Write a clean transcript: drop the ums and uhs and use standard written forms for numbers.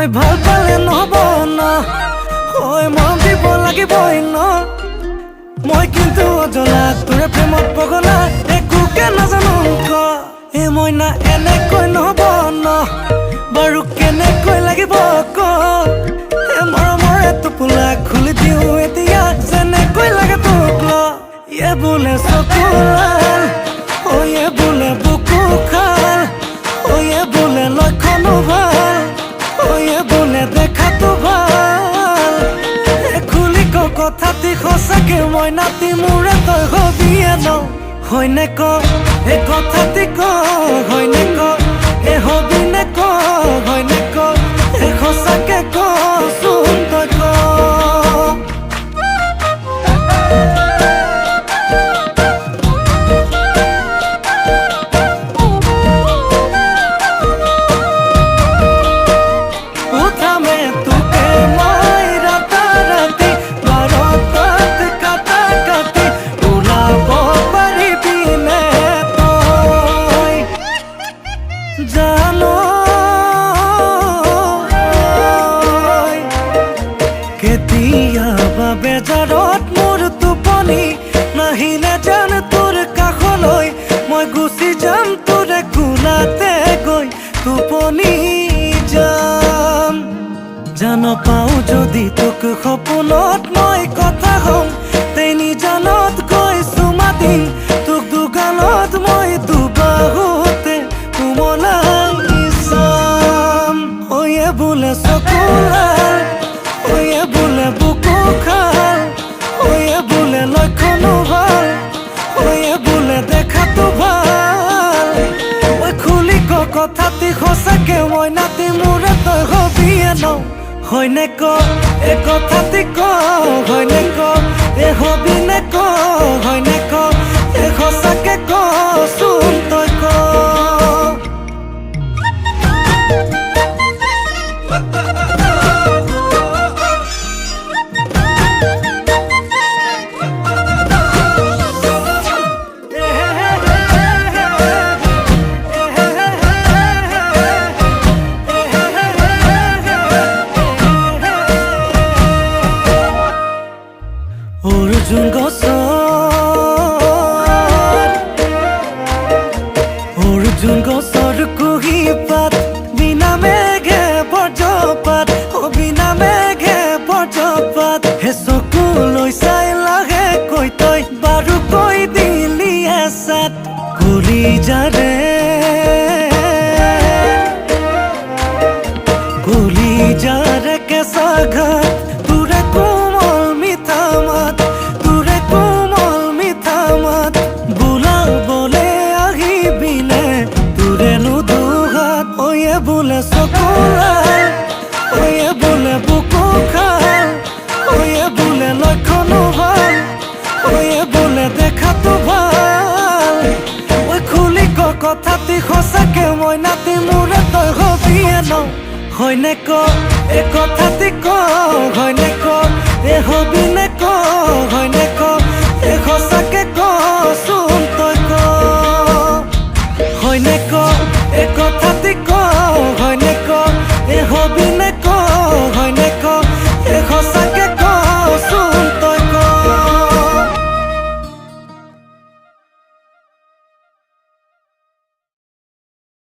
ঐ ভাল পালে নহব ন, ঐ মৰম দিব লাগিবই ন। মই কিন্তু অজলা তোৰে প্ৰেমত পগলা, একোকে নাজানো ক। এই মইনা এনেকৈ নহব ন, বাৰু কেনেকৈ লাগিব ক। এই মৰমৰ টোপোলা খুলি দিওঁ এতিয়া, যেনেকৈ লাগে তোক ল। ইয়ে বোলে চকু লাল, ঐ ইয়ে বোলে বুকু খাল, ঐ ইয়ে বোলে লক্ষণো ভাল, বোলে দেখাতো ভাল। খুলি ক কথাটি সঁচাকে মই নাতি মোৰে তই হবিয়ে ন। হয়নে ক এই কথাটি ক, হয়নে ক এই হবিনে ক, হয়নে ক এই সঁচাকে কচোন তই ক। বেজাৰত মোৰ টোপনি নাহিলে জান তোৰ কাষলৈ, মই গুচি যাম তোৰে কোলাতে গৈ টোপনি যাম। জান পাওঁ যদি তোক সপোনত মই কথা হম, তেনি জানত গৈ চুমা দিম তোক দুগালত মই দুবাহুতে কোমলাই চাম। ঐ বোলে চকু লাল, ঐ বোলে বুকু খাল, ঐ বোলে লক্ষণো ভাল, ঐ বোলে দেখাতো ভাল। ঐ খুলি ক কথাটি সঁচাকে মই নাতি মোৰে তই হবিয়ে ন। হয়নে ক এই কথাটি ক, হয়নে ক এই হবিনে ক, হয়নে ক এই সঁচাকে কচোন তই ক। অৰ্জুন গছৰ কুহি পাত, বিনা মেঘে বজ্ৰপাত, বিনা মেঘে বজ্ৰপাত। হে চকু লৈ চাই লাহে কৈ তই বাৰু কৈ দিলি এচাত। কলি যাৰে কলি যাৰে কেঁচা ঘাট, তোৰে কোমল মিঠা মাত, তোৰে কোমল মিঠা মাত। বোলাবলে আহিবিনে তোৰে নুদুহাত, ঐ বোলে চকু লাল, ঐ বোলে বুকু খাল, ঐ বোলে লক্ষণো ভাল, ঐ বোলে দেখাতো ভাল। ঐ খুলি ক কথাটি সঁচাকে মই নাতি মোৰে তই হবিয়ে ন। হয়নে ক এই কথাটি ক, হয়নে ক এই হবিনে ক, হয়নে ক এই সঁচাকে কচোন তই ক। হয়নে ক এই কথাটি ক, হয়নে ক এই হবিনে